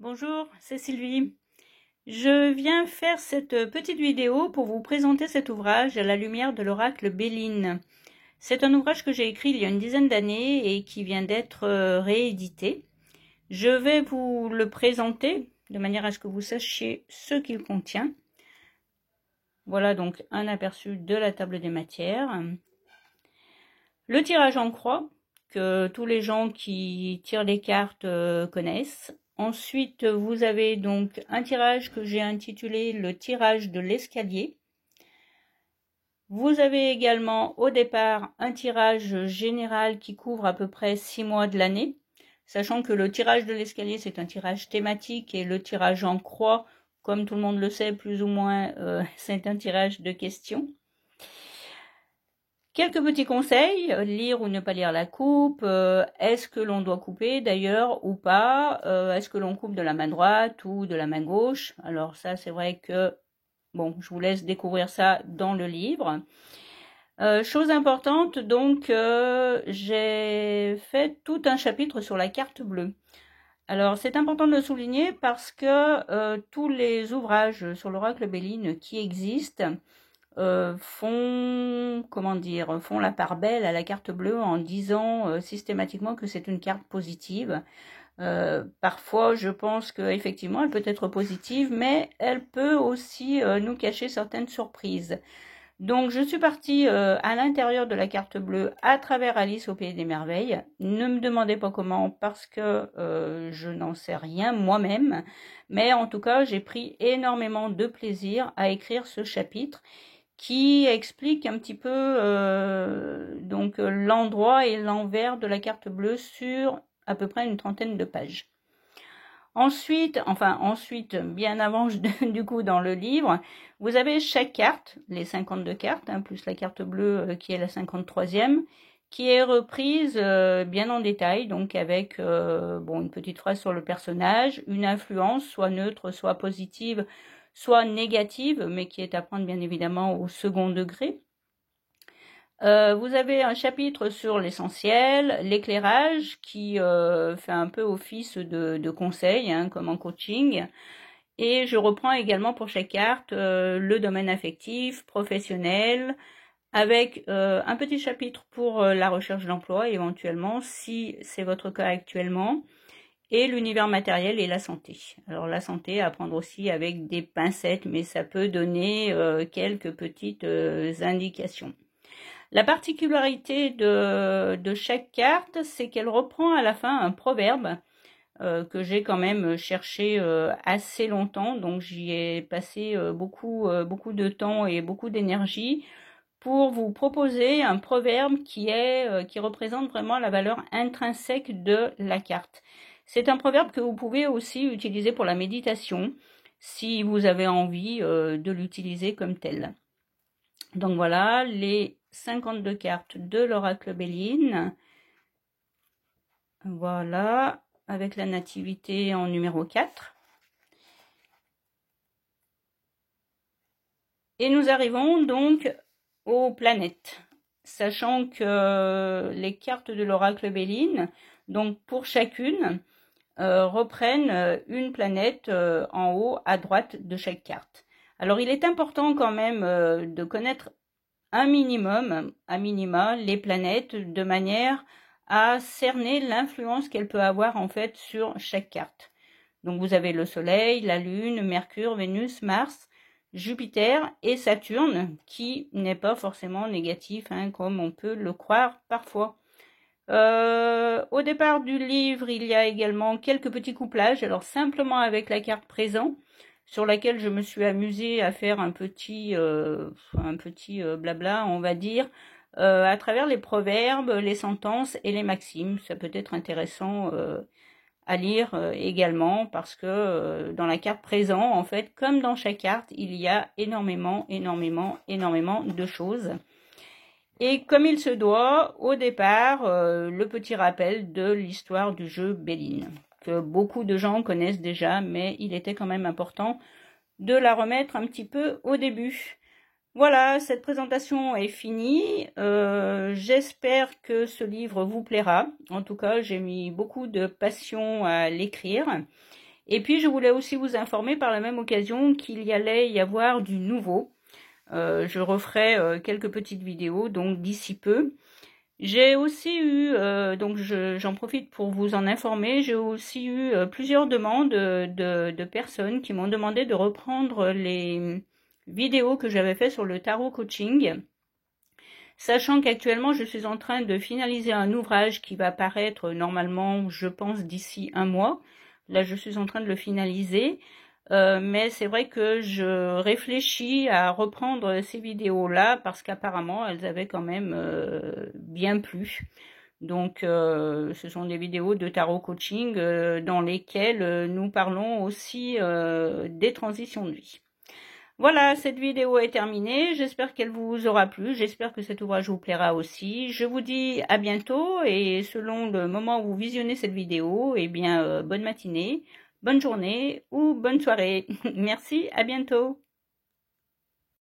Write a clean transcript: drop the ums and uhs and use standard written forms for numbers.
Bonjour, c'est Sylvie. Je viens faire cette petite vidéo pour vous présenter cet ouvrage à la lumière de l'oracle Béline. C'est un ouvrage que j'ai écrit il y a une dizaine d'années et qui vient d'être réédité. Je vais vous le présenter de manière à ce que vous sachiez ce qu'il contient. Voilà donc un aperçu de la table des matières. Le tirage en croix, que tous les gens qui tirent les cartes connaissent. Ensuite, vous avez donc un tirage que j'ai intitulé le tirage de l'escalier. Vous avez également au départ un tirage général qui couvre à peu près 6 mois de l'année, sachant que le tirage de l'escalier c'est un tirage thématique et le tirage en croix, comme tout le monde le sait plus ou moins, c'est un tirage de questions. Quelques petits conseils, lire ou ne pas lire la coupe, est-ce que l'on doit couper d'ailleurs ou pas, est-ce que l'on coupe de la main droite ou de la main gauche. Alors ça c'est vrai que, bon, je vous laisse découvrir ça dans le livre. Chose importante, donc j'ai fait tout un chapitre sur la carte bleue. Alors c'est important de le souligner parce que tous les ouvrages sur l'oracle Béline qui existent font la part belle à la carte bleue en disant systématiquement que c'est une carte positive. Parfois, je pense qu'effectivement, elle peut être positive, mais elle peut aussi nous cacher certaines surprises. Donc, je suis partie à l'intérieur de la carte bleue à travers Alice au Pays des Merveilles. Ne me demandez pas comment, parce que je n'en sais rien moi-même. Mais en tout cas, j'ai pris énormément de plaisir à écrire ce chapitre qui explique un petit peu donc l'endroit et l'envers de la carte bleue sur à peu près une trentaine de pages. Ensuite, bien avant du coup dans le livre, vous avez chaque carte, les 52 cartes, plus la carte bleue qui est la 53e, qui est reprise bien en détail, donc avec une petite phrase sur le personnage, une influence, soit neutre, soit positive, soit négative, mais qui est à prendre bien évidemment au second degré. Vous avez un chapitre sur l'essentiel, l'éclairage, qui fait un peu office de conseil, comme en coaching. Et je reprends également pour chaque carte le domaine affectif, professionnel, avec un petit chapitre pour la recherche d'emploi, éventuellement, si c'est votre cas actuellement, et l'univers matériel et la santé. Alors la santé à prendre aussi avec des pincettes, mais ça peut donner quelques petites indications. La particularité de chaque carte, c'est qu'elle reprend à la fin un proverbe que j'ai quand même cherché assez longtemps, donc j'y ai passé beaucoup de temps et beaucoup d'énergie pour vous proposer un proverbe qui représente vraiment la valeur intrinsèque de la carte. C'est un proverbe que vous pouvez aussi utiliser pour la méditation, si vous avez envie de l'utiliser comme tel. Donc voilà, les 52 cartes de l'oracle Béline. Voilà, avec la nativité en numéro 4. Et nous arrivons donc aux planètes, sachant que les cartes de l'oracle Béline, donc pour chacune, reprennent une planète en haut à droite de chaque carte. Alors il est important quand même de connaître un minimum, à minima, les planètes de manière à cerner l'influence qu'elle peut avoir en fait sur chaque carte. Donc vous avez le Soleil, la Lune, Mercure, Vénus, Mars, Jupiter et Saturne, qui n'est pas forcément négatif, comme on peut le croire parfois. Au départ du livre, il y a également quelques petits couplages, alors simplement avec la carte présent, sur laquelle je me suis amusée à faire un petit blabla, on va dire, à travers les proverbes, les sentences et les maximes. Ça peut être intéressant à lire également, parce que dans la carte présent, en fait, comme dans chaque carte, il y a énormément de choses. Et comme il se doit, au départ, le petit rappel de l'histoire du jeu Béline, que beaucoup de gens connaissent déjà, mais il était quand même important de la remettre un petit peu au début. Voilà, cette présentation est finie. J'espère que ce livre vous plaira. En tout cas, j'ai mis beaucoup de passion à l'écrire. Et puis je voulais aussi vous informer par la même occasion qu'il y allait y avoir du nouveau. Je referai quelques petites vidéos donc d'ici peu. J'ai aussi eu, donc j'en profite pour vous en informer, j'ai aussi eu plusieurs demandes de personnes qui m'ont demandé de reprendre les vidéos que j'avais fait sur le tarot coaching, sachant qu'actuellement je suis en train de finaliser un ouvrage qui va paraître normalement, je pense, d'ici un mois. Là, je suis en train de le finaliser. Mais c'est vrai que je réfléchis à reprendre ces vidéos-là parce qu'apparemment, elles avaient quand même bien plu. Donc, ce sont des vidéos de tarot coaching dans lesquelles nous parlons aussi des transitions de vie. Voilà, cette vidéo est terminée. J'espère qu'elle vous aura plu. J'espère que cet ouvrage vous plaira aussi. Je vous dis à bientôt et selon le moment où vous visionnez cette vidéo, eh bien, bonne matinée, bonne journée ou bonne soirée. Merci, à bientôt.